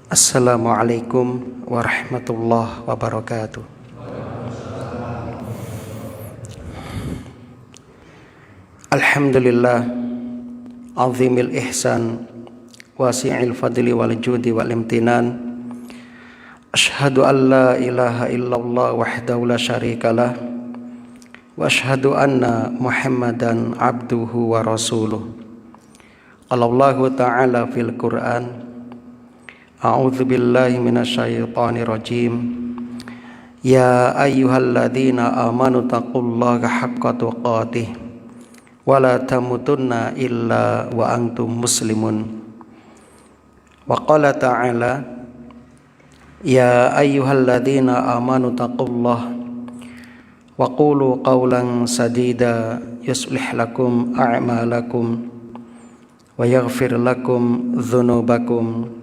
Assalamualaikum warahmatullahi wabarakatuh. Alhamdulillah azimil ihsan wasi'il fadli wal judi wal imtinan. Asyhadu an la ilaha illallah wahdahu la syarikalah wa asyhadu anna Muhammadan abduhu wa rasuluh. Qala Allah ta'ala fil Qur'an, A'udzu billahi minasyaitonir rajim. Ya ayyuhalladzina amanu taqullaha haqqa tuqatih wa la tamutunna illa wa antum muslimun. Wa qala ta'ala, Ya ayyuhalladzina amanu taqullaha wa qulu qawlan sadida yuslih lakum a'malakum wa yaghfir lakum dhunubakum.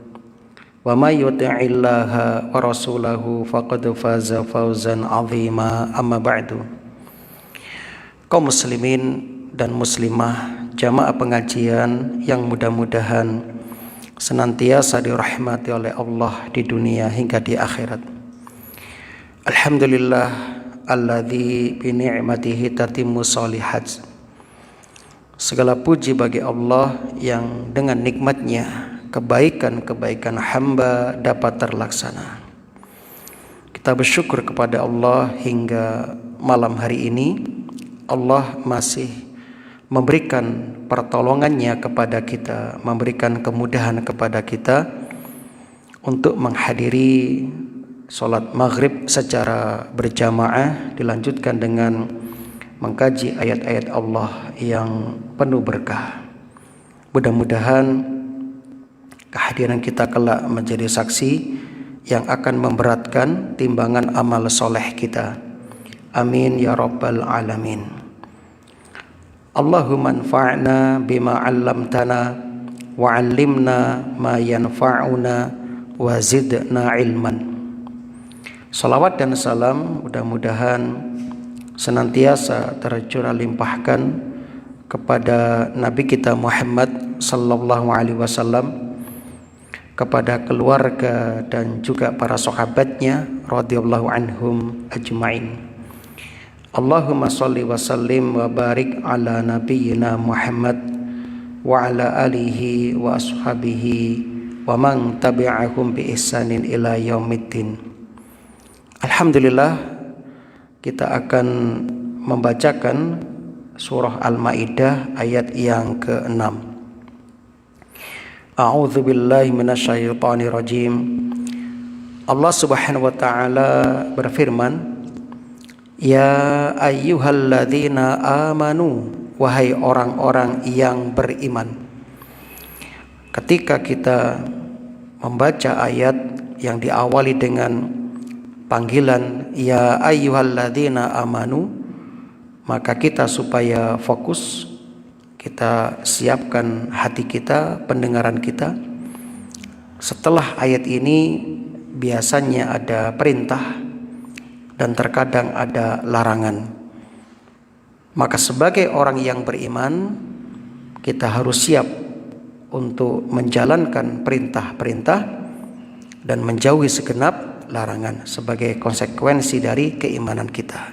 Wa may yuti'illaha wa rasulahu faqad faza fawzan 'azima. Amma ba'du. Kaum muslimin dan muslimah jamaah pengajian yang mudah-mudahan senantiasa dirahmati oleh Allah di dunia hingga di akhirat. Alhamdulillah alladzi bi ni'matihi tatimmu shalihat. Segala puji bagi Allah yang dengan nikmatnya kebaikan-kebaikan hamba dapat terlaksana. Kita bersyukur kepada Allah hingga malam hari ini Allah masih memberikan pertolongannya kepada kita, memberikan kemudahan kepada kita untuk menghadiri sholat maghrib secara berjamaah, dilanjutkan dengan mengkaji ayat-ayat Allah yang penuh berkah. Mudah-mudahan kehadiran kita kelak menjadi saksi yang akan memberatkan timbangan amal soleh kita. Amin ya rabbal alamin. Allahumma anfa'na bima 'allamtana wa 'allimna ma yanfa'una wa zidna ilman. Salawat dan salam mudah-mudahan senantiasa tercurah limpahkan kepada Nabi kita Muhammad sallallahu alaihi wasallam, kepada keluarga dan juga para sahabatnya radhiyallahu anhum ajma'in. Allahumma shalli wa sallim wa barik ala nabiyyina Muhammad wa ala alihi wa ashabihi wa man tabi'ahum bi ihsanin ila yaumiddin. Alhamdulillah, kita akan membacakan surah Al-Maidah ayat yang ke-6. A'udzu billahi minasyaitonir rajim. Allah Subhanahu wa taala berfirman, Ya ayyuhalladzina amanu, wahai orang-orang yang beriman. Ketika kita membaca ayat yang diawali dengan panggilan ya ayyuhalladzina amanu, maka kita supaya fokus, kita siapkan hati kita, pendengaran kita. Setelah ayat ini biasanya ada perintah dan terkadang ada larangan. Maka sebagai orang yang beriman, kita harus siap untuk menjalankan perintah-perintah dan menjauhi segenap larangan sebagai konsekuensi dari keimanan kita.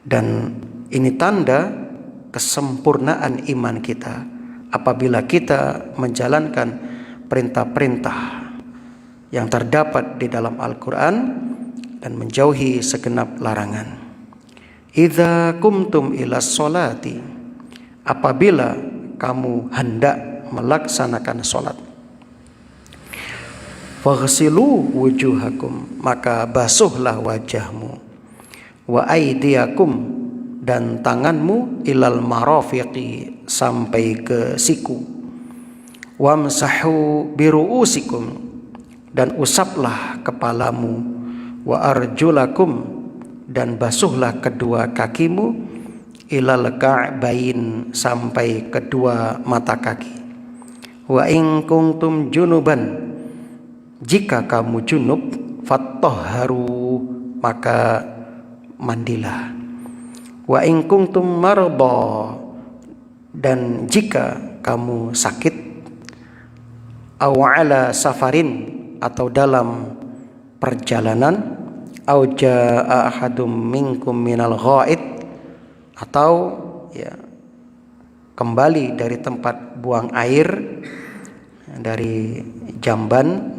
Dan ini tanda kesempurnaan iman kita apabila kita menjalankan perintah-perintah yang terdapat di dalam Al-Quran dan menjauhi segenap larangan. idza kumtum ila sholati, apabila kamu hendak melaksanakan sholat. Faghsilu wujuhakum, maka basuhlah wajahmu. Wa aydiyakum, dan tanganmu, ilal marafiqi, sampai ke siku. Wamsahu biru'usikum, dan usaplah kepalamu. Wa arjulakum, dan basuhlah kedua kakimu, ilal ka'bain, sampai kedua mata kaki. Wa in kuntum junuban, jika kamu junub, fattahharu, maka mandilah. Wa in kuntum marda, dan jika kamu sakit, aw ala safarin, atau dalam perjalanan, aw jaa ahadum minkum minal ghaid, atau kembali dari tempat buang air, dari jamban,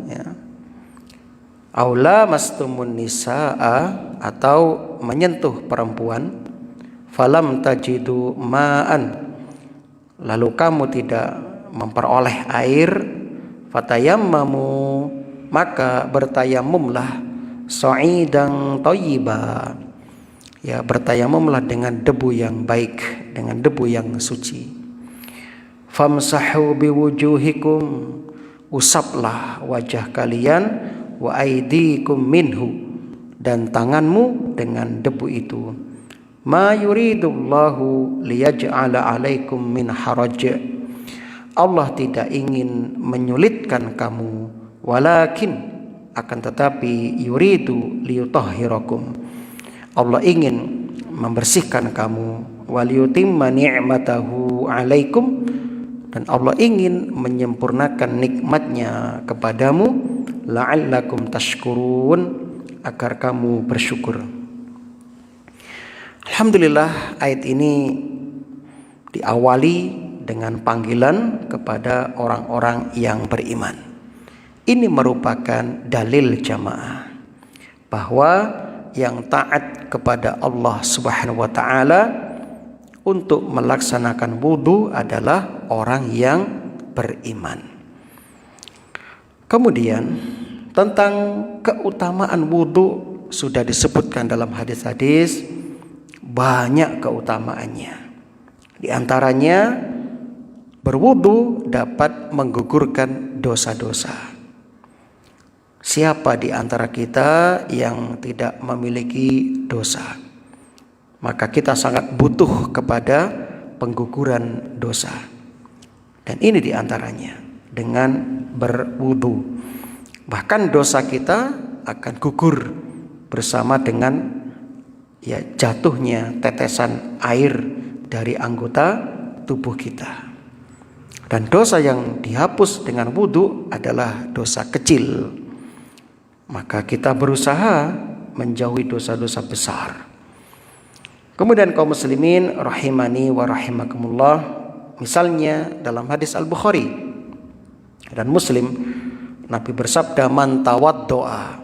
aw lamastumun nisaa, atau menyentuh perempuan, falam tajidu ma'an, lalu kamu tidak memperoleh air, fatayammamu, maka bertayamumlah, sa'idan thayyiba, bertayamumlah dengan debu yang baik, dengan debu yang suci. Famsahu biwujuhikum, usaplah wajah kalian, wa aydikum minhu, dan tanganmu dengan debu itu. Ma yuridullahu liyaj'ala alaikum min haraj, Allah tidak ingin menyulitkan kamu, walakin, akan tetapi, yuridu liyutahhirakum, Allah ingin membersihkan kamu, waliyutimma ni'matahu alaikum, dan Allah ingin menyempurnakan nikmatnya kepadamu, la'allakum tashkurun, agar kamu bersyukur. Alhamdulillah, ayat ini diawali dengan panggilan kepada orang-orang yang beriman. Ini merupakan dalil jamaah bahwa yang taat kepada Allah Subhanahu wa taala untuk melaksanakan wudu adalah orang yang beriman. Kemudian tentang keutamaan wudu sudah disebutkan dalam hadis-hadis, banyak keutamaannya. Di antaranya, berwudu dapat menggugurkan dosa-dosa. Siapa di antara kita yang tidak memiliki dosa? Maka kita sangat butuh kepada pengguguran dosa. Dan ini di antaranya dengan berwudu. Bahkan dosa kita akan gugur bersama dengan jatuhnya tetesan air dari anggota tubuh kita. Dan dosa yang dihapus dengan wudu adalah dosa kecil. Maka kita berusaha menjauhi dosa-dosa besar. Kemudian kaum muslimin rahimani wa rahimakumullah, misalnya dalam hadis Al-Bukhari dan Muslim, Nabi bersabda, man tawaddoa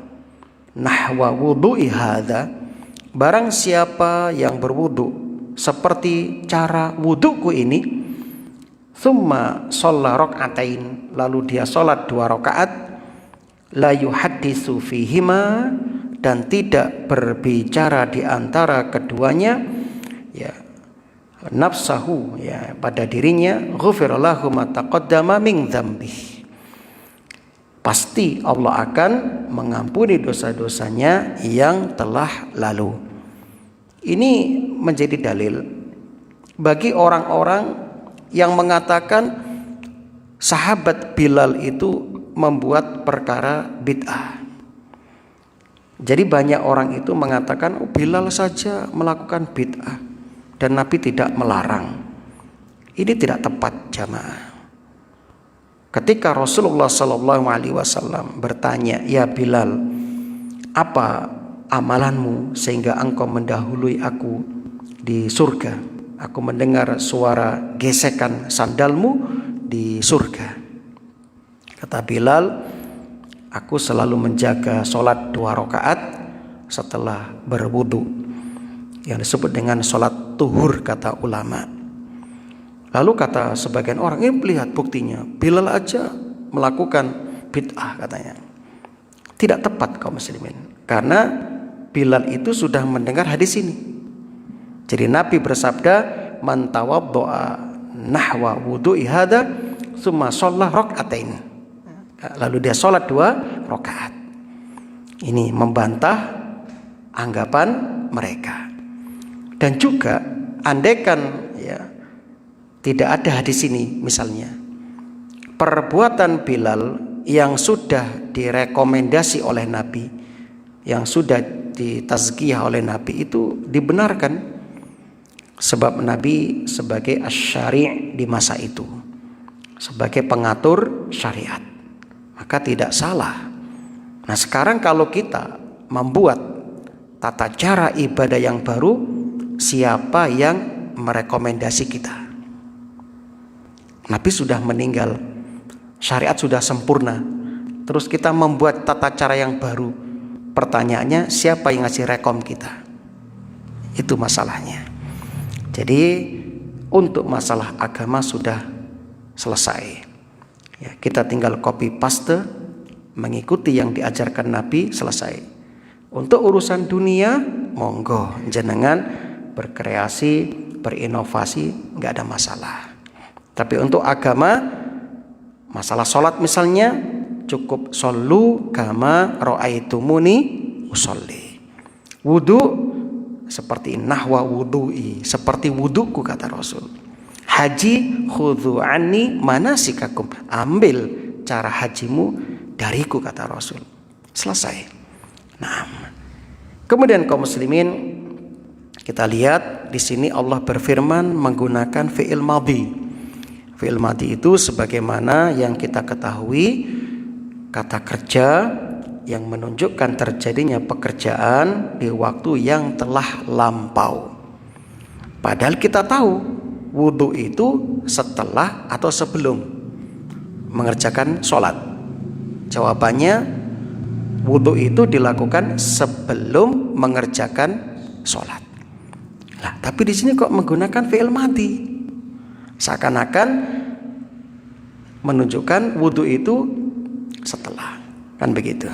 nahwa wudu'i hadza, barang siapa yang berwudu seperti cara wuduku ini, summa shalla rak'atain, lalu dia salat 2 rakaat, la yuhaddisu fihima, dan tidak berbicara di antara keduanya, nafsahu, pada dirinya, ghufira lahu ma taqaddama min dzambih, pasti Allah akan mengampuni dosa-dosanya yang telah lalu. Ini menjadi dalil bagi orang-orang yang mengatakan sahabat Bilal itu membuat perkara bid'ah. Jadi banyak orang itu mengatakan Bilal saja melakukan bid'ah dan Nabi tidak melarang. Ini tidak tepat jamaah. Ketika Rasulullah SAW bertanya, ya Bilal, apa amalanmu sehingga engkau mendahului aku di surga? Aku mendengar suara gesekan sandalmu di surga. Kata Bilal, aku selalu menjaga sholat 2 rakaat setelah berwudu. yang disebut dengan sholat tuhur kata ulama. Lalu kata sebagian orang, ini lihat buktinya, Bilal aja melakukan bid'ah katanya. Tidak tepat kaum muslimin, karena Bilal itu sudah mendengar hadis ini. Jadi Nabi bersabda, man tawaddo'a nahwa wudu'i hadza tsumma shalla rak'atain. Lalu dia sholat 2 rakaat. Ini membantah anggapan mereka. Dan juga andaikan ya tidak ada hadis ini misalnya, perbuatan Bilal yang sudah direkomendasi oleh Nabi, yang sudah ditazkiyah oleh Nabi itu dibenarkan, sebab Nabi sebagai asy-syari' di masa itu, sebagai pengatur syariat, maka tidak salah. Nah sekarang kalau kita membuat tata cara ibadah yang baru, siapa yang merekomendasi kita? Nabi sudah meninggal, syariat sudah sempurna, terus kita membuat tata cara yang baru. Pertanyaannya, siapa yang ngasih rekom kita? Itu masalahnya. Jadi untuk masalah agama sudah selesai ya, kita tinggal copy paste, mengikuti yang diajarkan Nabi, selesai. Untuk urusan dunia, monggo jenengan berkreasi, berinovasi, nggak ada masalah. Tapi untuk agama, masalah sholat misalnya, cukup shollu kama ra'aitumuni usolli. Wudu seperti nahwa wudu'i, seperti wuduku kata Rasul. Haji khudhu anni manasikakum, ambil cara hajimu dariku kata Rasul. Selesai. Nah, kemudian kaum muslimin, kita lihat di sini Allah berfirman menggunakan fi'il madhi. Fi'il madhi itu sebagaimana yang kita ketahui, kata kerja yang menunjukkan terjadinya pekerjaan di waktu yang telah lampau. Padahal kita tahu wudu itu setelah atau sebelum mengerjakan sholat. Jawabannya, wudu itu dilakukan sebelum mengerjakan sholat. Nah, tapi di sini kok menggunakan fi'il madhi, seakan-akan menunjukkan wudu itu setelah, kan begitu.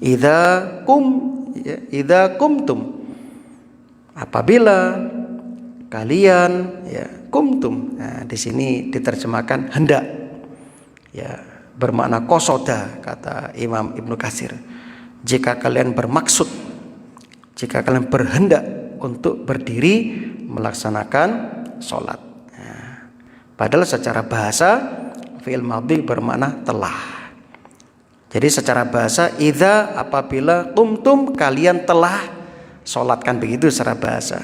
Idza kumtum, apabila kalian ya kumtum. Nah, di sini diterjemahkan hendak. Ya, bermakna qasoda kata Imam Ibnu Katsir. Jika kalian bermaksud, jika kalian berhendak untuk berdiri melaksanakan sholat. Nah, padahal secara bahasa fi'il madhi bermakna telah. Jadi secara bahasa, idza apabila kumtum kalian telah sholatkan, begitu secara bahasa.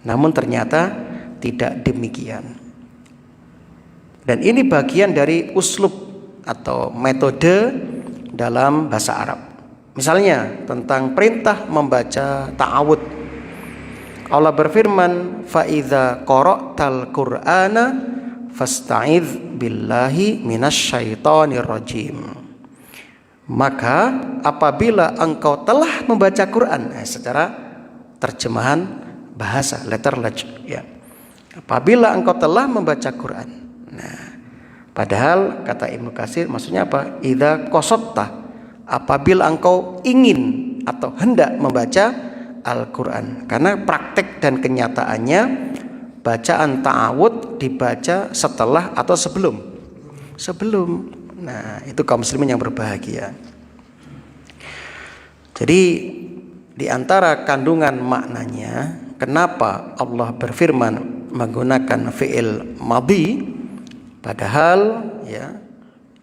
Namun ternyata tidak demikian. Dan ini bagian dari uslub atau metode dalam bahasa Arab. Misalnya tentang perintah membaca ta'awud. Allah berfirman, fa idza qara'tal qur'ana fasta'idz billahi minasyaitonir rajim. Maka apabila engkau telah membaca Quran, secara terjemahan bahasa letterlech ya. Apabila engkau telah membaca Quran. Nah, padahal kata Ibnu Katsir maksudnya apa? Idza qasatta, apabila engkau ingin atau hendak membaca Al-Quran. Karena praktek dan kenyataannya bacaan ta'awud dibaca setelah atau sebelum. Nah, itu kaum muslimin yang berbahagia. Jadi di antara kandungan maknanya, kenapa Allah berfirman menggunakan fi'il madhi, padahal ya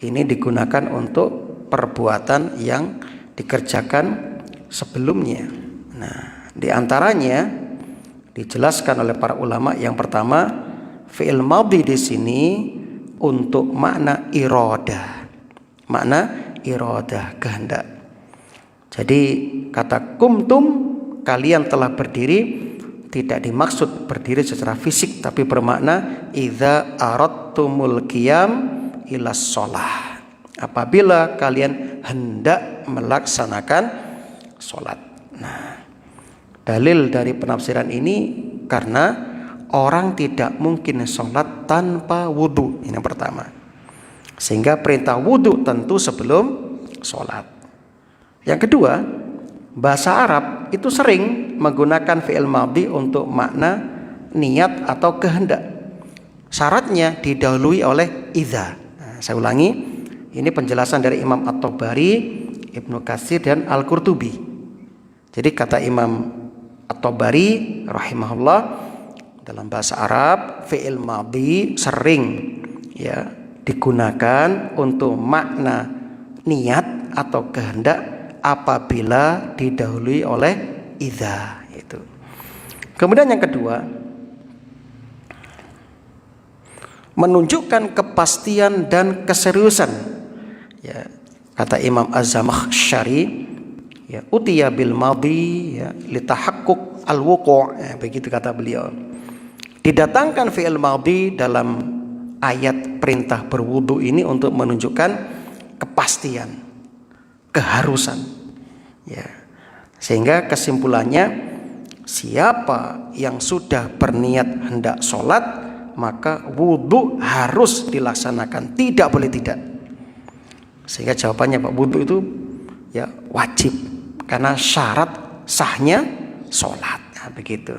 ini digunakan untuk perbuatan yang dikerjakan sebelumnya. Nah, di antaranya dijelaskan oleh para ulama, yang pertama, fi'il madhi di sini untuk makna iradah. Makna iradah, kehendak. Jadi kata kumtum, kalian telah berdiri, tidak dimaksud berdiri secara fisik, tapi bermakna idza aradtumul qiyam ilas shalah. Apabila kalian hendak melaksanakan sholat. Nah, Dalil dari penafsiran ini karena orang tidak mungkin sholat tanpa wudhu. Ini yang pertama. Sehingga perintah wudhu tentu sebelum sholat. Yang kedua, bahasa Arab itu sering menggunakan fi'il madhi untuk makna niat atau kehendak. Syaratnya didahului oleh idza. Nah, saya ulangi, ini penjelasan dari Imam At-Tabari, Ibnu Katsir dan Al-Qurtubi. Jadi kata Imam At-Tabari rahimahullah, dalam bahasa Arab fi'il madhi sering ya digunakan untuk makna niat atau kehendak apabila didahului oleh idza itu. Kemudian yang kedua, menunjukkan kepastian dan keseriusan. Ya, kata Imam Az-Zamakhsyari, ya, utiya bil madhi ya litahaqquq al-wuqu', ya, begitu kata beliau. Didatangkan fi'il madhi dalam ayat perintah berwudu ini untuk menunjukkan kepastian, keharusan. Ya. Sehingga kesimpulannya, siapa yang sudah berniat hendak sholat, maka wudu harus dilaksanakan, tidak boleh tidak. Sehingga jawabannya Pak, wudu itu ya wajib karena syarat sahnya sholat. Nah, begitu.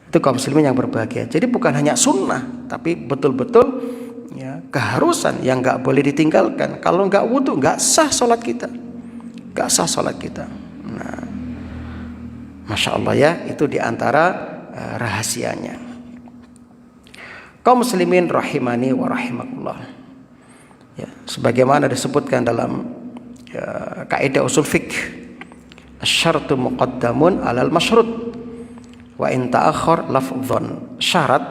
Itu kaum muslimin yang berbahagia. Jadi bukan hanya sunnah, tapi betul-betul ya keharusan yang nggak boleh ditinggalkan. Kalau nggak wudu, nggak sah sholat kita, nggak sah sholat kita. Nah, masya Allah ya, itu diantara rahasianya. Kaum muslimin rahimani wa rahimakumullah. Ya, sebagaimana disebutkan dalam kaidah usul fiqh, asy-syartu muqaddamun 'alal masyrut wa in ta'akhkhar lafdhon. Syarat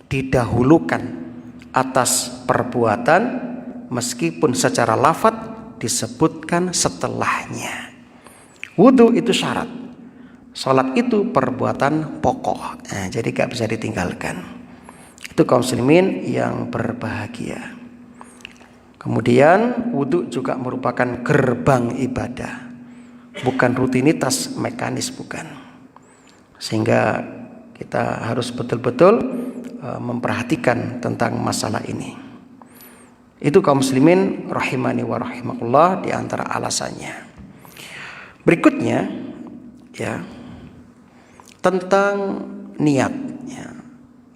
didahulukan atas perbuatan meskipun secara lafaz disebutkan setelahnya. Wudu itu syarat, salat itu perbuatan pokok. Nah, jadi gak bisa ditinggalkan. Itu kaum muslimin yang berbahagia. Kemudian wudu juga merupakan gerbang ibadah, bukan rutinitas mekanis, bukan. Sehingga kita harus betul-betul memperhatikan tentang masalah ini. Itu kaum muslimin rahimani wa rahimakumullah di antara alasannya. Berikutnya ya tentang niat. Ya.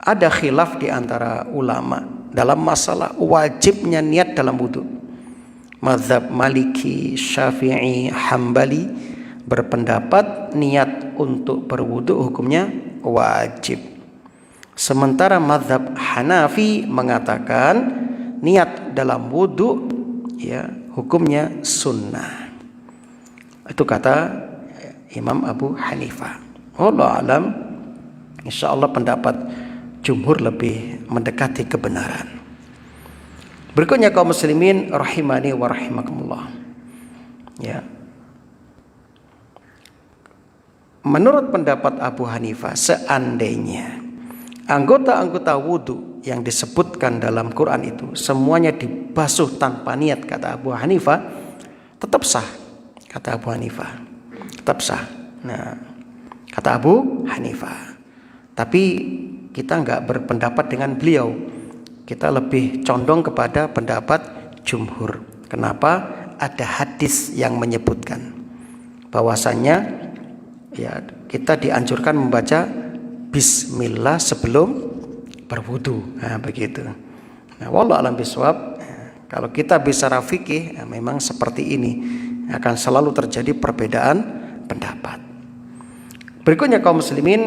Ada khilaf di antara ulama dalam masalah wajibnya niat dalam wudu. Mazhab Maliki, Syafi'i, Hambali berpendapat niat untuk berwudu hukumnya wajib. Sementara mazhab Hanafi mengatakan niat dalam wudu ya hukumnya sunnah. Itu kata Imam Abu Hanifah. Wallahu alam, insyaallah pendapat jumhur lebih mendekati kebenaran. Berikutnya kaum muslimin rahimani wa rahimakumullah. Ya. Menurut pendapat Abu Hanifah, seandainya anggota-anggota wudu yang disebutkan dalam Quran itu semuanya dibasuh tanpa niat, kata Abu Hanifah, tetap sah. Kata Abu Hanifah, tetap sah. Nah, kata Abu Hanifah. Tapi kita enggak berpendapat dengan beliau. Kita lebih condong kepada pendapat jumhur. Kenapa? Ada hadis yang menyebutkan bahwasannya ya kita dianjurkan membaca bismillah sebelum berwudu. Nah, begitu. Nah, wallahu alam bisawab. Kalau kita bicara fikih, memang seperti ini akan selalu terjadi perbedaan pendapat. Berikutnya kaum muslimin,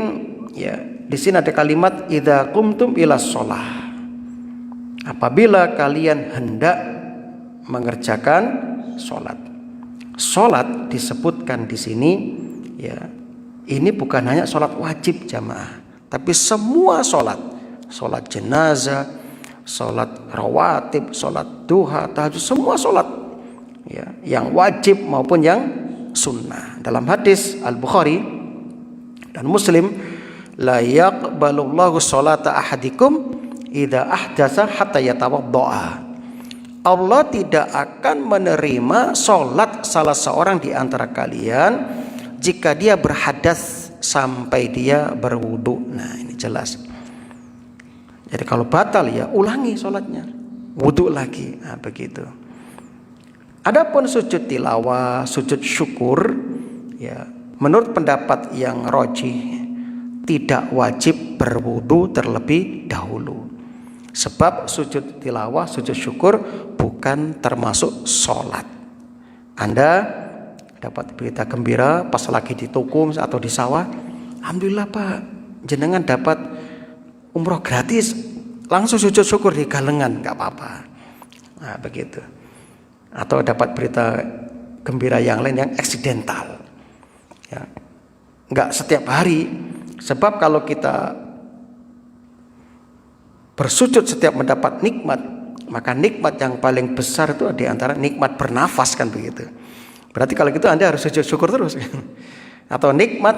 ya, di sini ada kalimat idza qumtum ilas shalah. Apabila kalian hendak mengerjakan salat. Salat disebutkan di sini ya. Ini bukan hanya salat wajib jamaah, tapi semua salat. Salat jenazah, salat rawatib, salat duha, tahajud, semua salat. Ya, yang wajib maupun yang sunnah. Dalam hadis Al-Bukhari dan Muslim, la yaqbalullahu sholata ahadikum idza ahdatsa hatta yatawaddaa. Allah tidak akan menerima salat salah seorang di antara kalian jika dia berhadas sampai dia berwudu. Nah, ini jelas. Jadi kalau batal ya ulangi sholatnya, wudu lagi. Nah, begitu. Adapun sujud tilawah, sujud syukur, ya menurut pendapat yang rajih tidak wajib berwudu terlebih dahulu. Sebab sujud tilawah, sujud syukur bukan termasuk sholat. Anda dapat berita gembira pas lagi di toko atau di sawah, alhamdulillah Pak, jenengan dapat umroh gratis, langsung sujud syukur di galengan, nggak apa-apa. Nah, begitu. Atau dapat berita gembira yang lain yang eksidental, ya, nggak setiap hari. Sebab kalau kita bersujud setiap mendapat nikmat, maka nikmat yang paling besar itu di antara nikmat bernafas, kan begitu. Berarti kalau gitu Anda harus sujud syukur terus. Atau nikmat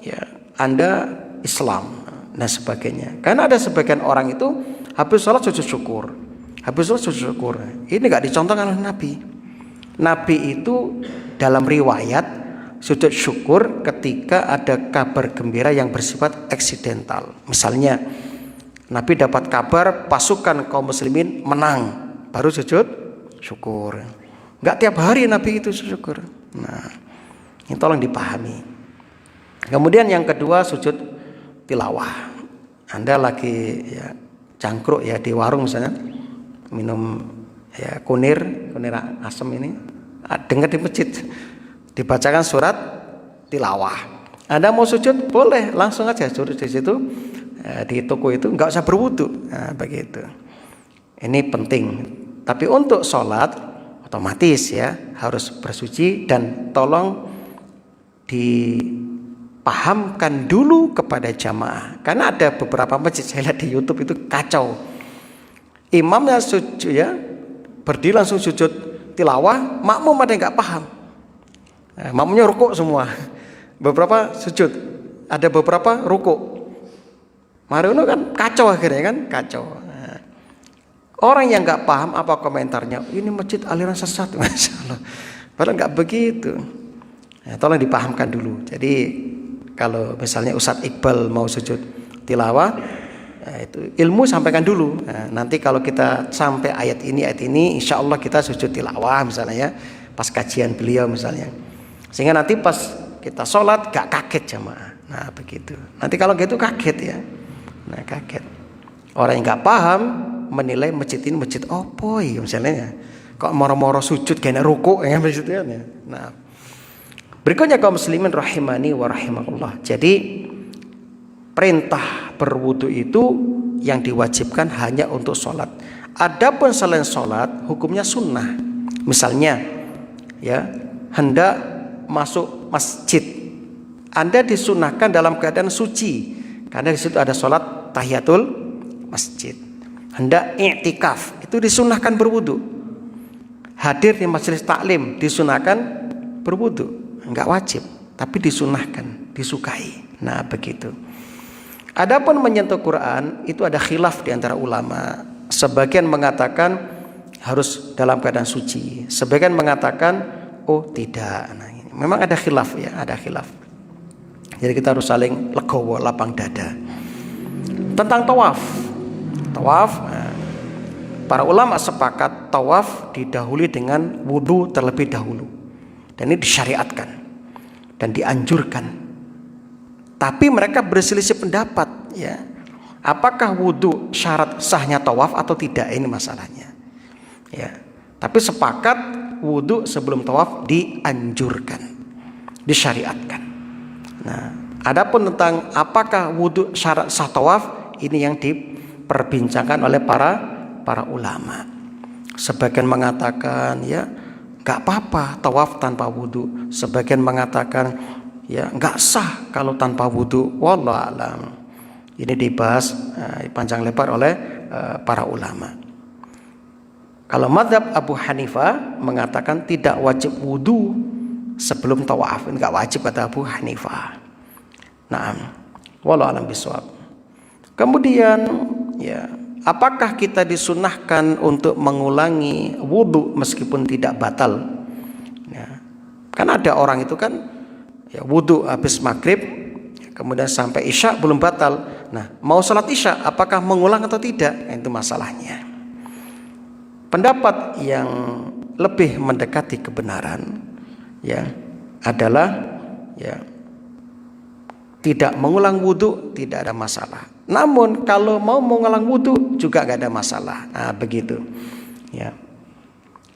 ya Anda Islam dan sebagainya. Karena ada sebagian orang itu habis sholat sujud syukur, habis sholat sujud syukur. Ini nggak dicontohkan oleh Nabi. Nabi itu dalam riwayat sujud syukur ketika ada kabar gembira yang bersifat eksidental. Misalnya Nabi dapat kabar pasukan kaum muslimin menang, baru sujud syukur. Enggak tiap hari Nabi itu syukur. Nah, ini tolong dipahami. Kemudian yang kedua sujud tilawah. Anda lagi ya cangkruk ya di warung misalnya, minum ya kunir asam ini, dengar di masjid dibacakan surat tilawah. Anda mau sujud boleh langsung aja sujud di situ. Di toko itu enggak usah berwudu. Nah, begitu. Ini penting. Tapi untuk sholat otomatis ya harus bersuci, dan tolong dipahamkan dulu kepada jamaah. Karena ada beberapa masjid saya lihat di YouTube itu kacau. Imamnya sujud ya, berdiri langsung sujud tilawah, makmum ada yang nggak paham. Nah, makmumnya rukuk semua. Beberapa sujud, ada beberapa rukuk. Marono kan kacau akhirnya kan kacau. Nah, orang yang nggak paham apa komentarnya? Ini masjid aliran sesat, masya Allah. Padahal nggak begitu. Nah, tolong dipahamkan dulu. Jadi kalau misalnya Ustadz Iqbal mau sujud tilawah, ya itu ilmu sampaikan dulu. Nah, nanti kalau kita sampai ayat ini, insya Allah kita sujud tilawah misalnya ya, pas kajian beliau misalnya. Sehingga nanti pas kita sholat gak kaget jamaah. Nah begitu. Nanti kalau gitu kaget ya. Nah kaget. Orang yang gak paham menilai masjid ini masjid opo ya misalnya. Kok moro-moro sujud kena rukuk ya maksudnya. Nah berikutnya kaum muslimin rahimani wa rahimakumullah. Jadi perintah berwudu itu yang diwajibkan hanya untuk sholat. Adapun selain sholat hukumnya sunnah. Misalnya ya hendak masuk masjid, Anda disunahkan dalam keadaan suci karena di situ ada sholat tahiyatul masjid. Hendak i'tikaf itu disunahkan berwudu. Hadir di majelis taklim disunahkan berwudu, enggak wajib tapi disunahkan, disukai. Nah begitu. Adapun menyentuh Quran itu ada khilaf di antara ulama. Sebagian mengatakan harus dalam keadaan suci, sebagian mengatakan oh tidak. Nah, ini memang ada khilaf ya, ada khilaf. Jadi kita harus saling legowo, lapang dada. Tentang tawaf, para ulama sepakat tawaf didahului dengan wudu terlebih dahulu, dan ini disyariatkan dan dianjurkan. Tapi mereka berselisih pendapat ya, apakah wudu syarat sahnya tawaf atau tidak, ini masalahnya ya. Tapi sepakat wudu sebelum tawaf dianjurkan, disyariatkan. Nah, adapun tentang apakah wudu syarat sah tawaf, ini yang diperbincangkan oleh para ulama. Sebagian mengatakan ya nggak apa-apa tawaf tanpa wudu. Sebagian mengatakan ya nggak sah kalau tanpa wudu. Wallahu a'lam. Ini dibahas panjang lebar oleh para ulama. Kalau mazhab Abu Hanifah mengatakan tidak wajib wudu sebelum tawaf, enggak wajib kata Abu Hanifah. Naam. Wallahu a'lam bishawab. Kemudian ya, apakah kita disunahkan untuk mengulangi wudu meskipun tidak batal? Ya. Kan ada orang itu kan Ya, wudu habis maghrib, kemudian sampai isya belum batal. Nah, mau sholat isya apakah mengulang atau tidak? Itu masalahnya. Pendapat yang lebih mendekati kebenaran ya adalah ya tidak mengulang wudu tidak ada masalah. Namun kalau mau mengulang wudu juga gak ada masalah. Nah, begitu. Ya.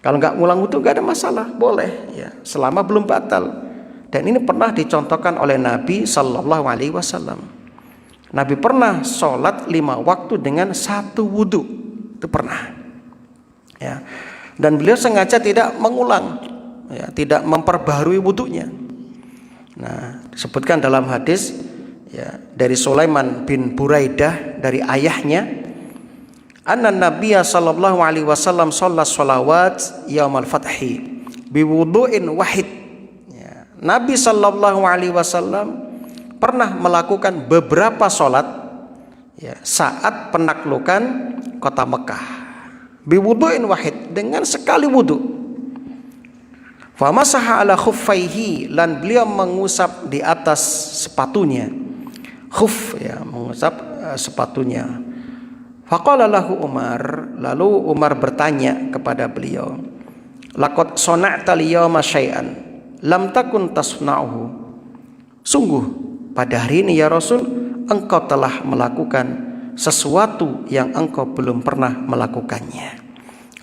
Kalau nggak ngulang wudu nggak ada masalah, boleh ya, selama belum batal. Dan ini pernah dicontohkan oleh Nabi Sallallahu Alaihi Wasallam. Nabi pernah sholat 5 waktu dengan 1 wudu, itu pernah. Ya. Dan beliau sengaja tidak mengulang, ya, tidak memperbaharui wudunya. Nah, disebutkan dalam hadis ya, dari Sulaiman bin Buraidah dari ayahnya, anna Nabiya sallallahu alaihi wasallam shalla sholawat yaumal fathi biwudu'in wahid. Ya, Nabi sallallahu alaihi wasallam pernah melakukan beberapa sholat ya, saat penaklukan kota Mekah. Biwudu'in wahid, dengan sekali wudu. Famasaha ala khuffaihi, lan beliau mengusap di atas sepatunya. Khuf ya, mengusap sepatunya. Faqala lahu Umar, lalu Umar bertanya kepada beliau, laqad sana'ta liyawma syai'an lam takun tasna'uhu. Sungguh pada hari ini ya Rasul, engkau telah melakukan sesuatu yang engkau belum pernah melakukannya.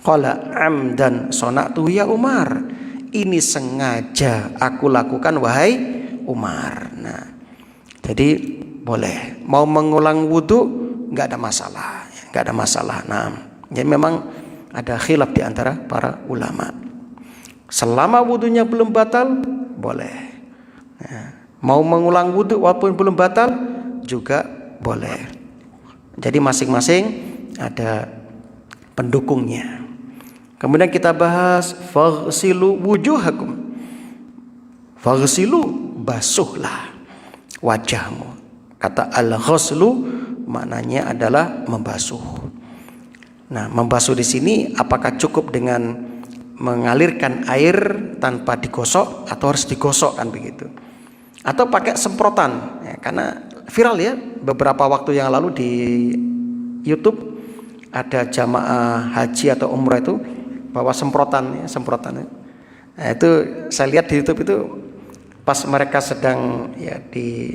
Qala amdan sana'tuhu ya Umar, ini sengaja aku lakukan wahai Umar. Nah, jadi boleh mau mengulang wudu nggak ada masalah, nggak ada masalah. Nah, jadi memang ada khilaf di antara para ulama. Selama wudunya belum batal boleh. Nah, mau mengulang wudu walaupun belum batal juga boleh. Jadi masing-masing ada pendukungnya. Kemudian kita bahas faghsilu wujuhakum. Faghsilu, basuhlah wajahmu. Kata al-ghuslu maknanya adalah membasuh. Nah, membasuh di sini apakah cukup dengan mengalirkan air tanpa digosok atau harus digosok kan begitu? Atau pakai semprotan? Ya, karena viral ya beberapa waktu yang lalu di YouTube ada jamaah haji atau umrah itu bawa semprotan ya, semprotan. Nah, itu saya lihat di YouTube itu pas mereka sedang ya di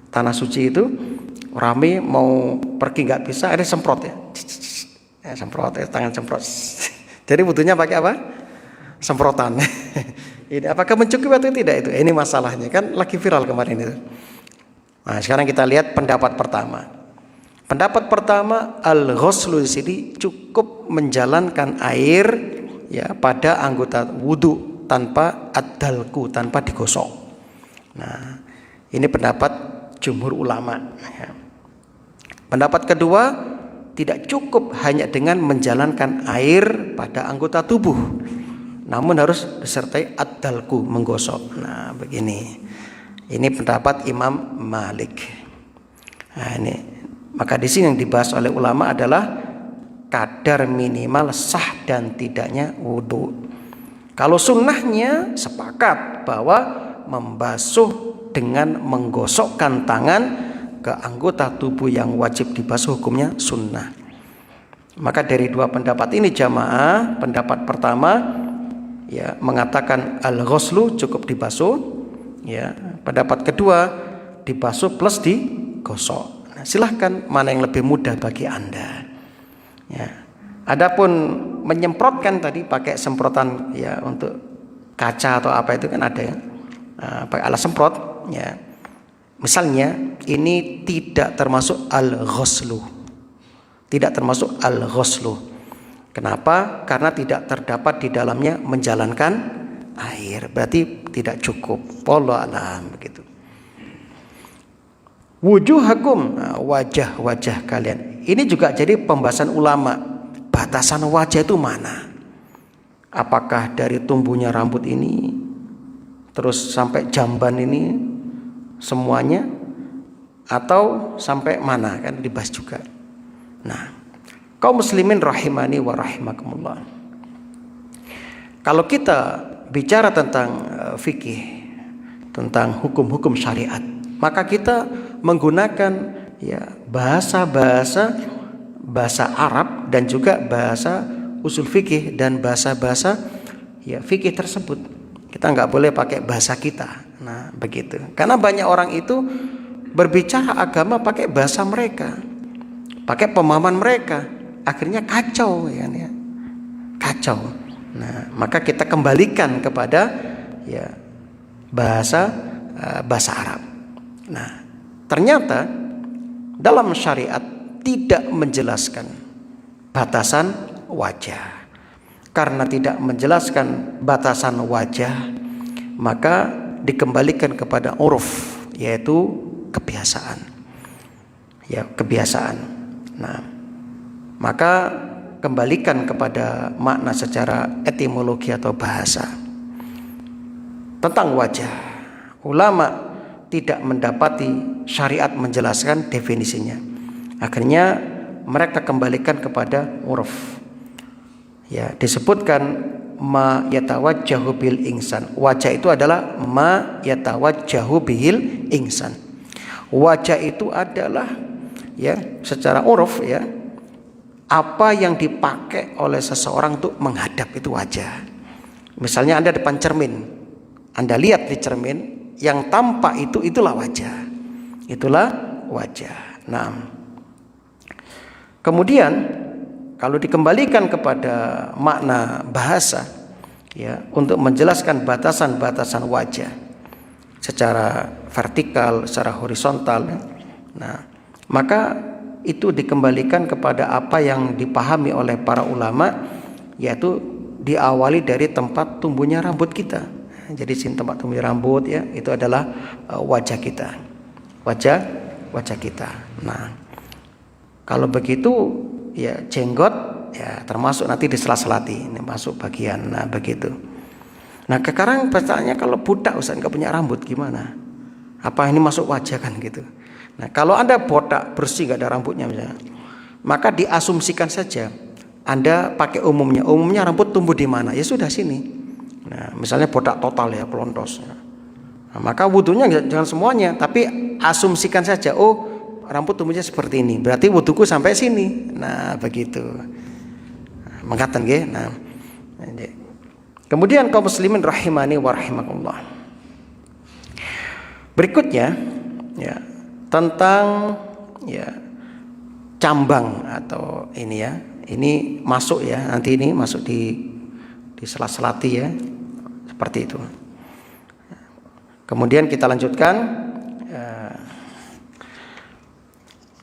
tanah suci itu rame mau pergi nggak bisa, ada semprot ya, semprot ya, tangan semprot. Jadi butuhnya pakai apa? Semprotan. Ini apakah mencukupi atau tidak itu? Ini masalahnya kan lagi viral kemarin itu. Nah, sekarang kita lihat pendapat pertama. Pendapat pertama, al-ghuslu di sini cukup menjalankan air ya pada anggota wudu tanpa ad-dalku, tanpa digosok. Nah, ini pendapat jumhur ulama. Ya. Pendapat kedua, tidak cukup hanya dengan menjalankan air pada anggota tubuh, namun harus disertai ad-dalku, menggosok. Nah, begini. Ini pendapat Imam Malik. Nah, ini. Maka di sini yang dibahas oleh ulama adalah kadar minimal sah dan tidaknya wudu. Kalau sunnahnya sepakat bahwa membasuh dengan menggosokkan tangan ke anggota tubuh yang wajib dibasuh hukumnya sunnah. Maka dari dua pendapat ini jamaah, pendapat pertama ya mengatakan al-ghuslu cukup dibasuh, ya. Pendapat kedua dibasuh plus digosok. Nah, silahkan mana yang lebih mudah bagi Anda. Ya. Adapun menyemprotkan tadi pakai semprotan ya untuk kaca atau apa itu kan ada ya. Pakai alat semprot ya. Misalnya ini tidak termasuk al-ghuslu. Tidak termasuk al-ghuslu. Kenapa? Karena tidak terdapat di dalamnya menjalankan air. Berarti tidak cukup. Wallahu a'lam begitu. Wujuhakum, wajah-wajah kalian. Ini juga jadi pembahasan ulama. Batasan wajah itu mana? Apakah dari tumbuhnya rambut ini terus sampai jamban ini semuanya, atau sampai mana? Kan dibahas juga. Nah, kaum muslimin rahimani wa rahimakumullah. Kalau kita bicara tentang fikih, tentang hukum-hukum syariat. Maka kita menggunakan ya bahasa Arab dan juga bahasa usul fikih dan bahasa ya fikih tersebut. Kita nggak boleh pakai bahasa kita. Nah, begitu. Karena banyak orang itu berbicara agama pakai bahasa mereka, pakai pemahaman mereka, akhirnya kacau ya. Kacau. Nah, maka kita kembalikan kepada ya bahasa Arab. Nah, ternyata dalam syariat tidak menjelaskan batasan wajah. Karena tidak menjelaskan batasan wajah, maka dikembalikan kepada uruf, yaitu kebiasaan. Ya, kebiasaan. Nah, maka kembalikan kepada makna secara etimologi atau bahasa. Tentang wajah, ulama tidak mendapati syariat menjelaskan definisinya. Akhirnya mereka kembalikan kepada uruf. Ya, disebutkan ma yatawajjahu bil insan. Wajah itu adalah ma yatawajjahu bil insan. Wajah itu adalah ya secara uruf ya apa yang dipakai oleh seseorang untuk menghadap, itu wajah. Misalnya Anda depan cermin, Anda lihat di cermin, yang tampak itulah wajah. Itulah wajah. Nah, kemudian kalau dikembalikan kepada makna bahasa ya untuk menjelaskan batasan-batasan wajah secara vertikal, secara horizontal. Nah, maka itu dikembalikan kepada apa yang dipahami oleh para ulama, yaitu diawali dari tempat tumbuhnya rambut kita. Jadi sini tempat tumbuhnya rambut ya, itu adalah wajah kita. Wajah kita. Nah, kalau begitu ya jenggot ya termasuk nanti di sela-selati, ini masuk bagian. Nah, begitu. Nah, sekarang pertanyaannya, kalau budak Ustaz nggak punya rambut gimana? Apa ini masuk wajah kan gitu? Nah, kalau Anda botak bersih nggak ada rambutnya misalnya, maka diasumsikan saja Anda pakai umumnya rambut tumbuh di mana? Ya sudah sini. Nah, misalnya botak total ya, pelontos. Nah, maka wudunya jangan semuanya, tapi asumsikan saja, oh rambut tumbuhnya seperti ini, berarti wuduku sampai sini. Nah, begitu. Mengatakan nggih. Nah, kemudian kaum muslimin rahimani wa rahimakumullah. Berikutnya ya tentang ya cambang atau ini ya. Ini masuk ya, nanti ini masuk di sela-selati ya. Seperti itu. Kemudian kita lanjutkan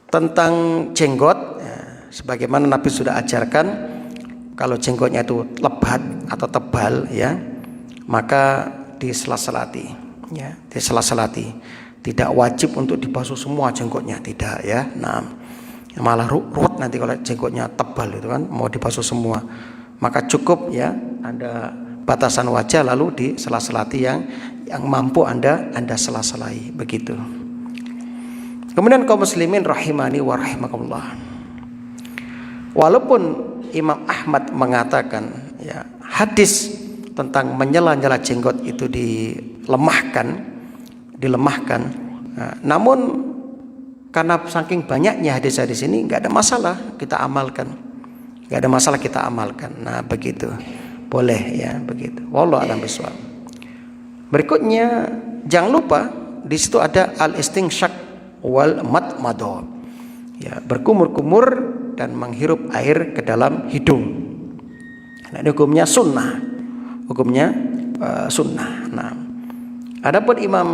tentang jenggot ya, sebagaimana Nabi sudah ajarkan, kalau jenggotnya itu lebat atau tebal ya, maka disela-selati ya, disela-selati. Tidak wajib untuk dibasuh semua jenggotnya, tidak ya. Nah, malah ruwet nanti kalau jenggotnya tebal itu kan, mau dibasuh semua. Maka cukup ya ada batasan wajah, lalu disela-selati yang mampu Anda sela-selai, begitu. Kemudian kaum muslimin rahimani wa rahimakumullah. Walaupun Imam Ahmad mengatakan ya hadis tentang menyela-nyela jenggot itu dilemahkan, namun karena saking banyaknya hadis-hadis ini nggak ada masalah kita amalkan, Nah, begitu, boleh ya begitu. Wallahu a'lam bishawab. Berikutnya jangan lupa di situ ada al-istinsyak wal madmadah. Ya, berkumur-kumur dan menghirup air ke dalam hidung. Nah, ini hukumnya sunnah. Nah, adapun Imam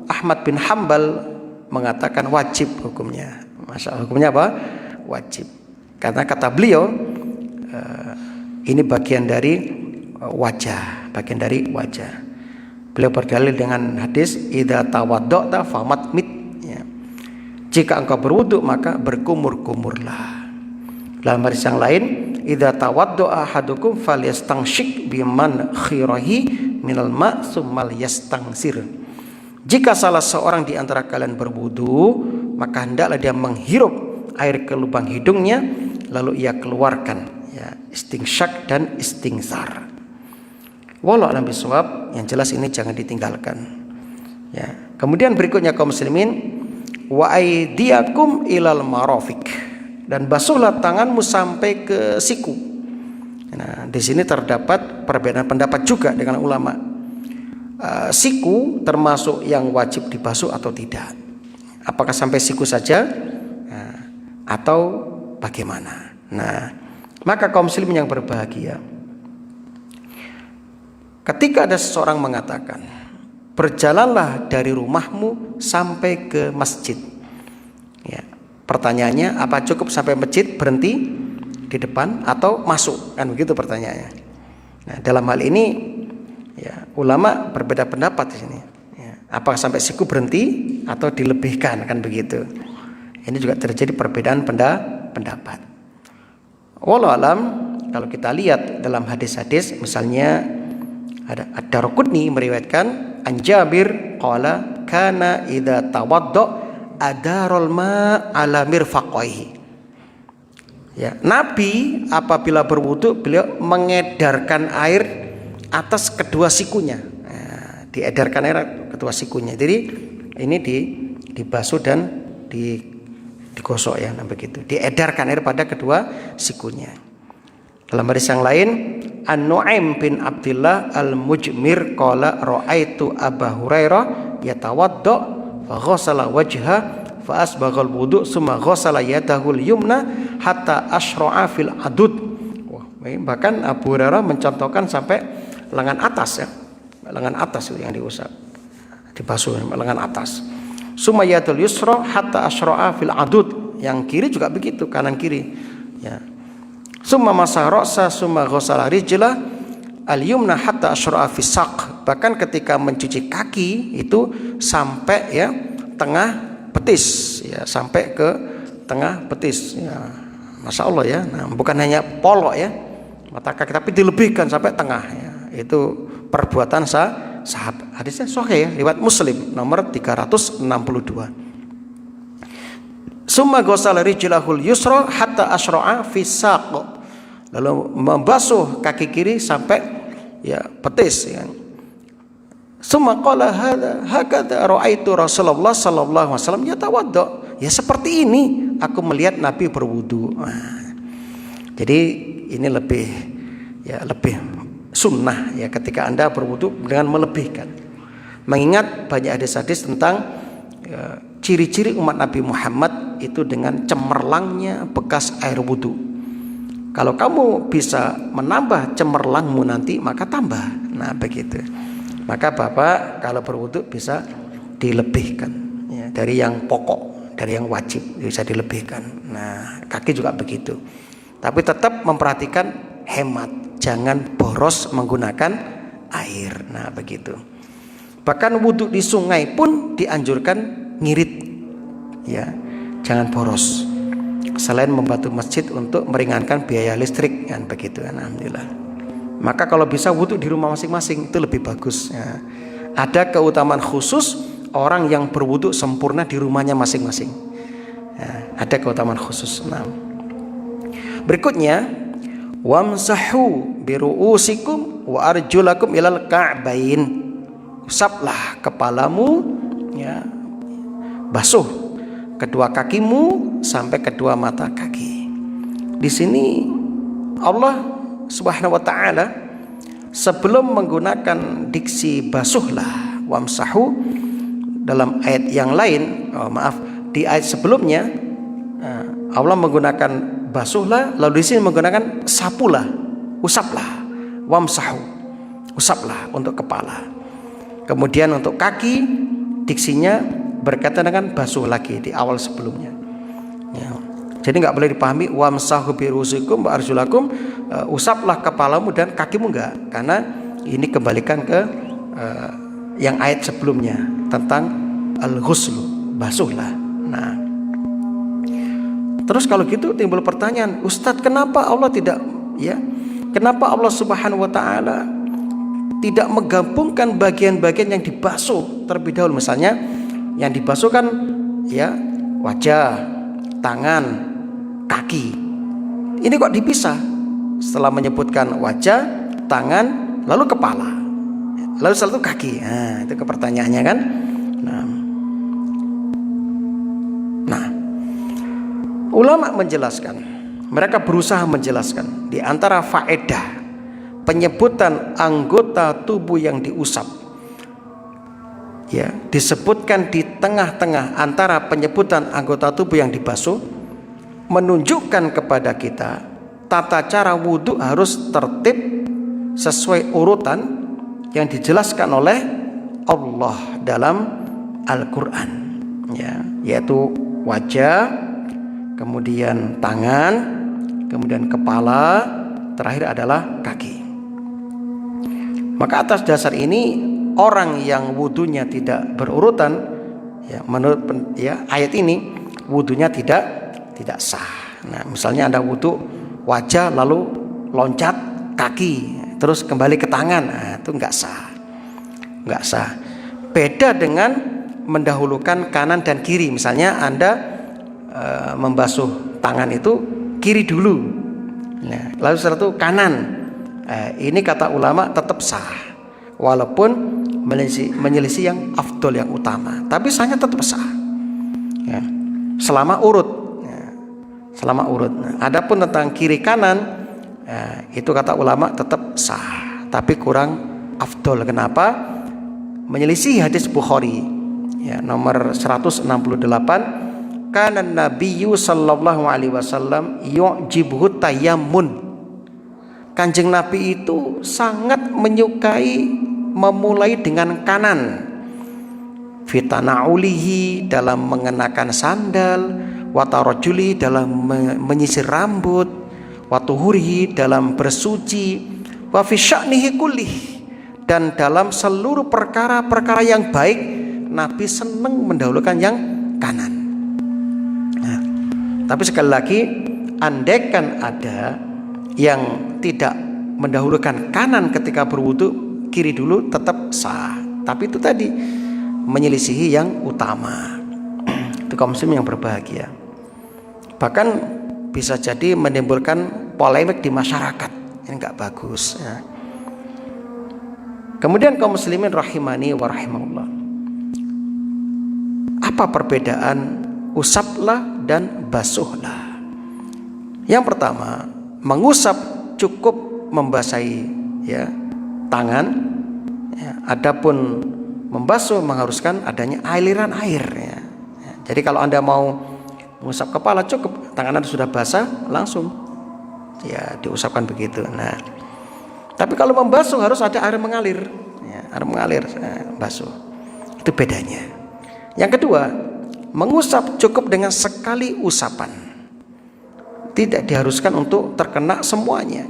Ahmad bin Hambal mengatakan wajib hukumnya. Hukumnya apa? Wajib. Karena kata beliau ini bagian dari wajah. Beliau berdalil dengan hadis idza tawadda'ta famatmit. Jika engkau berwudu maka berkumur-kumurlah. Dalam hadis yang lain, idza tawadda'a ahadukum falyastanshik biman khirahi minal ma' tsummal yastangsir. Jika salah seorang di antara kalian berwudu, maka hendaklah dia menghirup air ke lubang hidungnya lalu ia keluarkan ya, istinsyak dan istingsar. Wallahu a'lam bishawab. Yang jelas ini jangan ditinggalkan. Ya. Kemudian berikutnya kaum muslimin, wa aydiyakum ilal marafiq, dan basuhlah tanganmu sampai ke siku. Nah, di sini terdapat perbedaan pendapat juga dengan ulama. Siku termasuk yang wajib dibasuh atau tidak? Apakah sampai siku saja atau bagaimana? Nah, maka kaum muslimin yang berbahagia, ketika ada seseorang mengatakan, berjalanlah dari rumahmu sampai ke masjid. Ya, pertanyaannya, apa cukup sampai masjid berhenti di depan atau masuk? Kan begitu pertanyaannya. Nah, dalam hal ini ya, ulama berbeda pendapat di sini. Ya, apakah sampai siku berhenti atau dilebihkan, kan begitu. Ini juga terjadi perbedaan pendapat. Wallahu alam, kalau kita lihat dalam hadis-hadis, misalnya ada Ad-Darqutni meriwayatkan an Jabir qala kana idza tawadda adarul ma ala mirfaqaihi. Ya, Nabi apabila berwudu beliau mengedarkan air atas kedua sikunya. Nah, diedarkan air kedua sikunya. Jadi ini dibasuh dan digosok ya, nah begitu. Diedarkan air pada kedua sikunya. Dalam hadis yang lain, An-Nu'aim bin Abdullah Al-Mujmir qala ra'aitu Abu Hurairah yatawadda fa ghassala wajha fa asbaghal wudu summa ghassala yadahu al-yumna hatta asyra'a fil adud. Bahkan Abu Hurairah mencontohkan sampai lengan atas ya. Lengan atas itu yang diusap. Dibasuh lengan atas. Summa yadul yusra hatta asyra'a fil adud. Yang kiri juga begitu, kanan kiri. Ya. Summa masah ra'sa summa ghassala rijlah al-yumna hatta asyra'a fi saq. Bahkan ketika mencuci kaki itu sampai ya tengah betis ya, sampai ke tengah betis ya. Masya Allah ya. Nah, bukan hanya polok ya mata kaki, tapi dilebihkan sampai tengah ya. Itu perbuatan sahabat. Hadisnya sahih ya, riwayat Muslim nomor 362. Summa ghassala rijlahul yusra hatta asyra'a fi saq. Lalu membasuh kaki kiri sampai ya betis ya. Summa qala hakadha ra'aitu Rasulullah sallallahu alaihi wasallam yatawadda. Ya seperti ini aku melihat Nabi berwudu. Nah, jadi ini lebih sunnah ya ketika Anda berwudu dengan melebihkan. Mengingat banyak hadis-hadis tentang ciri-ciri umat Nabi Muhammad itu dengan cemerlangnya bekas air wudu. Kalau kamu bisa menambah cemerlangmu nanti, maka tambah. Nah begitu. Maka Bapak kalau berwudu bisa dilebihkan ya, dari yang pokok, dari yang wajib bisa dilebihkan. Nah kaki juga begitu. Tapi tetap memperhatikan hemat, jangan boros menggunakan air. Nah begitu. Bahkan wudu di sungai pun dianjurkan ngirit ya, jangan boros. Selain membantu masjid untuk meringankan biaya listrik kan begitu, alhamdulillah. Maka kalau bisa wudu di rumah masing-masing itu lebih bagus ya. Ada keutamaan khusus orang yang berwudu sempurna di rumahnya masing-masing ya, ada keutamaan khusus. Nah, berikutnya wamsahu biru'usikum wa arjulakum ilal ka'bain. Usaplah kepalamu ya, basuh kedua kakimu sampai kedua mata kaki. Di sini Allah Subhanahu wa taala sebelum menggunakan diksi basuhlah wamsahu dalam ayat yang lain, di ayat sebelumnya Allah menggunakan basuhlah, lalu di sini menggunakan sapulah, usaplah, wamsahu, usaplah untuk kepala. Kemudian untuk kaki diksinya berkaitan dengan basuh lagi di awal sebelumnya ya. Jadi nggak boleh dipahami wamsahu birusikum wa arjulakum, usaplah kepalamu dan kakimu, enggak, karena ini kembalikan ke yang ayat sebelumnya tentang al-ghuslu, basuhlah. Nah terus kalau gitu timbul pertanyaan, Ustadz kenapa Allah tidak ya, kenapa Allah Subhanahu wa taala tidak menggabungkan bagian-bagian yang dibasuh terlebih dahulu? Misalnya yang dibasuh kan ya wajah, tangan, kaki. Ini kok dipisah? Setelah menyebutkan wajah, tangan, lalu kepala, lalu setelah itu kaki. Nah, itu pertanyaannya kan. Nah, ulama menjelaskan, mereka berusaha menjelaskan di antara faedah penyebutan anggota tubuh yang diusap, ya, disebutkan di tengah-tengah antara penyebutan anggota tubuh yang dibasuh, menunjukkan kepada kita tata cara wudhu harus tertib sesuai urutan yang dijelaskan oleh Allah dalam Al-Quran, ya, yaitu wajah, kemudian tangan, kemudian kepala, terakhir adalah kaki. Maka atas dasar ini orang yang wudhunya tidak berurutan, ya, menurut ayat ini wudhunya tidak sah. Nah, misalnya Anda wudhu wajah lalu loncat kaki terus kembali ke tangan, nah, itu nggak sah. Beda dengan mendahulukan kanan dan kiri. Misalnya Anda membasuh tangan itu kiri dulu, nah, lalu setelah itu kanan. Ini kata ulama tetap sah, walaupun menyelisih yang afdol, yang utama, tapi sahnya tetap sah, ya, selama urut, ya, selama urut. Nah, adapun tentang kiri kanan, itu kata ulama tetap sah, tapi kurang afdol. Kenapa? Menyelisih hadis Bukhari, ya, nomor 168. Kana Nabiyyu sallallahu alaihi wasallam yu'jibuhu tayammun. Kanjeng Nabi itu sangat menyukai memulai dengan kanan. Fitanaulihi, dalam mengenakan sandal, watarajuli, dalam menyisir rambut, watuhurihi, dalam bersuci, wa fi sya'nihi kullih, dan dalam seluruh perkara-perkara yang baik Nabi senang mendahulukan yang kanan. Nah, tapi sekali lagi, andaikan ada yang tidak mendahulukan kanan ketika berwudu, kiri dulu, tetap sah. Tapi itu tadi menyelisihi yang utama. Itu kaum muslim yang berbahagia. Bahkan bisa jadi menimbulkan polemik di masyarakat, ini nggak bagus, ya. Kemudian kaum muslimin rahimani wa rahimahullah, apa perbedaan usaplah dan basuhlah? Yang pertama, mengusap cukup membasahi, ya, tangan, ya. Adapun membasuh mengharuskan adanya aliran air, ya. Jadi kalau Anda mau mengusap kepala, cukup tangan Anda sudah basah, langsung, ya, diusapkan begitu. Nah, tapi kalau membasuh harus ada air mengalir, ya, air mengalir, basuh. Itu bedanya. Yang kedua, mengusap cukup dengan sekali usapan, tidak diharuskan untuk terkena semuanya.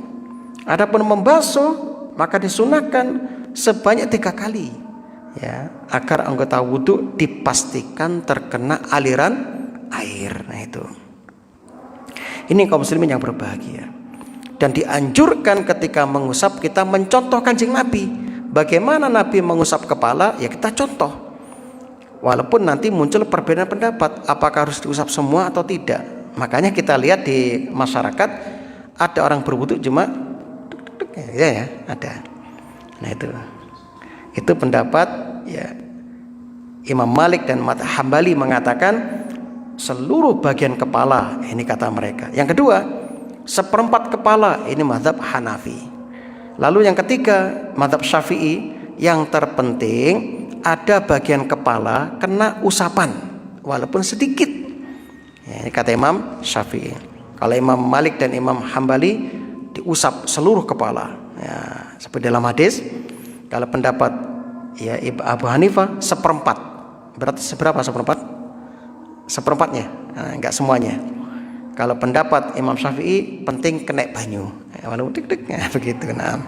Adapun membasuh maka disunahkan sebanyak 3 kali, ya, agar anggota wudhu dipastikan terkena aliran air. Nah, itu. Ini kaum muslimin yang berbahagia. Dan dianjurkan ketika mengusap kita mencontoh Kanjeng Nabi. Bagaimana Nabi mengusap kepala, ya kita contoh. Walaupun nanti muncul perbedaan pendapat, apakah harus diusap semua atau tidak. Makanya kita lihat di masyarakat ada orang berwudu cuma ya, ada. Nah, itu pendapat, ya, Imam Malik dan Mazhab Hambali mengatakan seluruh bagian kepala, ini kata mereka. Yang kedua, 1/4 kepala, ini mazhab Hanafi. Lalu yang ketiga, mazhab Syafi'i, yang terpenting ada bagian kepala kena usapan walaupun sedikit. Ya, ini kata Imam Syafi'i. Kalau Imam Malik dan Imam Hambali diusap seluruh kepala. Ya, seperti dalam hadis. Kalau pendapat, ya, Abu Hanifah 1/4. Berarti seberapa 1/4? Seperempatnya, nah, enggak semuanya. Kalau pendapat Imam Syafi'i penting kena banyu. Ya, walaupun dik-dik, ya, begitu. Nah,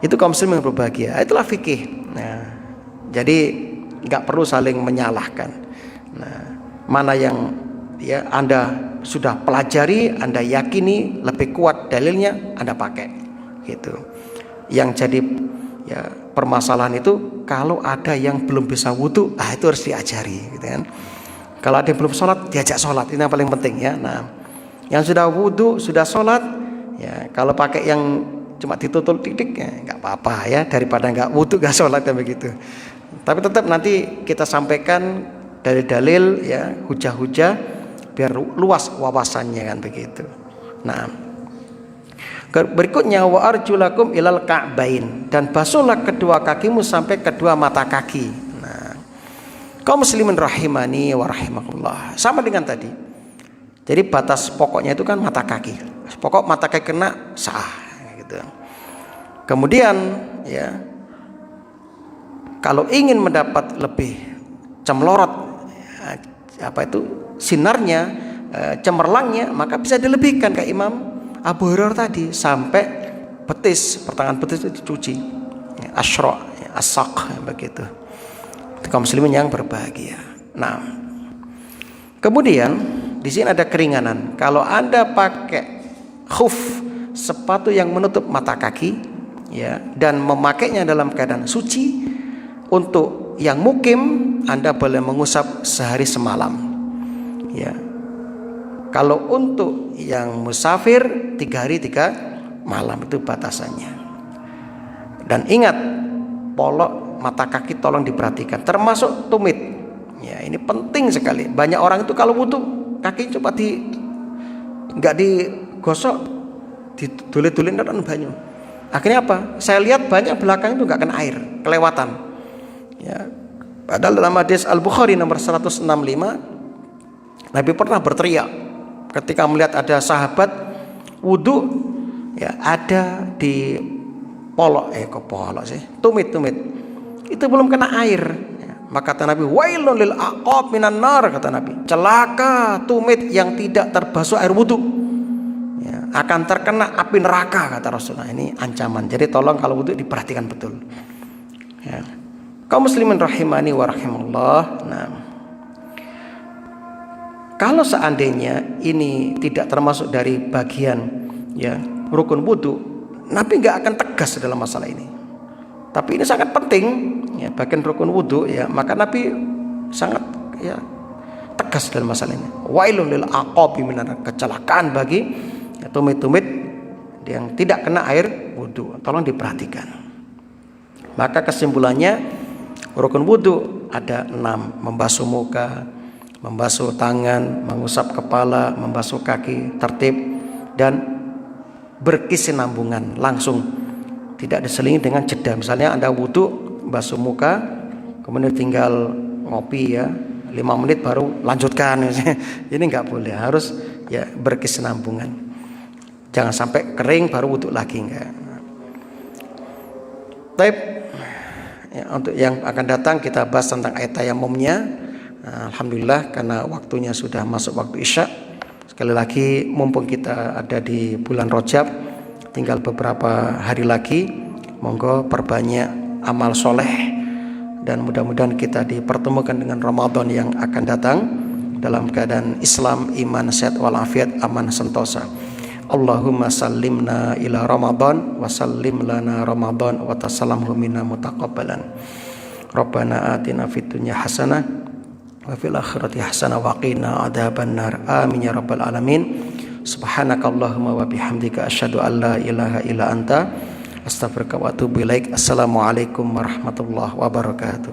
itu kaum muslim yang berbahagia. Itulah fikih. Nah, jadi enggak perlu saling menyalahkan. Nah, mana yang, ya, Anda sudah pelajari, Anda yakini lebih kuat dalilnya, Anda pakai, gitu. Yang jadi, ya, permasalahan itu kalau ada yang belum bisa wudu, itu harus diajari, gitu kan. Kalau ada yang belum sholat, diajak sholat, ini yang paling penting, ya. Nah, yang sudah wudu, sudah sholat, ya, kalau pakai yang cuma ditutul titik, ya nggak apa-apa, ya, daripada nggak wudu nggak sholat, ya, begitu. Tapi tetap nanti kita sampaikan dalil-dalil ya, hujah-hujah biar luas wawasannya kan begitu. Nah, berikutnya wa arjulakum ilal ka'bain, dan basuhlah kedua kakimu sampai kedua mata kaki. Nah, kaum muslimin rahimani wa rahimakumullah. Sama dengan tadi. Jadi batas pokoknya itu kan mata kaki. Pokok mata kaki kena sah gitu. Kemudian ya, kalau ingin mendapat lebih cemlorot apa itu sinarnya, cemerlangnya, maka bisa dilebihkan kayak Imam Abu Hurairah tadi sampai betis, pertengahan betis itu dicuci, asyra, asak begitu. Kaum muslimin yang berbahagia. Nah, kemudian di sini ada keringanan. Kalau Anda pakai khuf, sepatu yang menutup mata kaki, ya, dan memakainya dalam keadaan suci, untuk yang mukim Anda boleh mengusap sehari semalam, ya. Kalau untuk yang musafir 3 hari 3 malam itu batasannya. Dan ingat, polok mata kaki tolong diperhatikan, termasuk tumit. Ya, ini penting sekali. Banyak orang itu kalau wudu kaki coba nggak digosok, ditulit-tulin dan banyu. Akhirnya apa? Saya lihat banyak belakang itu nggak kena air, kelewatan. Ya, padahal dalam hadis Al-Bukhari nomor 165, Nabi pernah berteriak ketika melihat ada sahabat wudu, ya, ada di tumit itu belum kena air, ya. Maka kata Nabi, wailun lil aqab minan nar, kata Nabi, celaka tumit yang tidak terbasuh air wudu, ya, akan terkena api neraka, kata Rasulullah. Ini ancaman. Jadi tolong kalau wudu diperhatikan betul, ya. Kaum muslimin rahimani wa rahimallah. Nah, kalau seandainya ini tidak termasuk dari bagian, ya, rukun wudu, Nabi nggak akan tegas dalam masalah ini. Tapi ini sangat penting, ya, bagian rukun wudu, ya, maka Nabi sangat, ya, tegas dalam masalah ini. Wailun lil aqabi minan, kecelakaan bagi, ya, tumit-tumit yang tidak kena air wudu. Tolong diperhatikan. Maka kesimpulannya, rukun wudu ada 6: membasuh muka, membasuh tangan, mengusap kepala, membasuh kaki, tertib, dan berkesinambungan langsung, tidak diselingi dengan jeda. Misalnya Anda wudu, basuh muka, kemudian tinggal ngopi, ya, 5 menit baru lanjutkan. Ini nggak boleh, harus, ya, berkesinambungan. Jangan sampai kering baru wudu lagi, enggak. Baik. Ya, untuk yang akan datang kita bahas tentang ayat tayamumnya. Alhamdulillah karena waktunya sudah masuk waktu Isya. Sekali lagi mumpung kita ada di bulan Rajab, tinggal beberapa hari lagi, monggo perbanyak amal soleh dan mudah-mudahan kita dipertemukan dengan Ramadan yang akan datang dalam keadaan Islam, iman, sehat walafiat, aman sentosa. Allahumma sallimna ila Ramadan wa sallim lana Ramadan wa tasallamhu minna mutaqabbalan. Rabbana atina fid dunya hasanah wa fil akhirati hasanah wa qina adzabannar. Amin ya rabbal alamin. Subhanakallahumma wa bihamdika asyhadu an la ilaha illa anta astaghfiruka wa atubu ilaik. Assalamualaikum warahmatullahi wabarakatuh.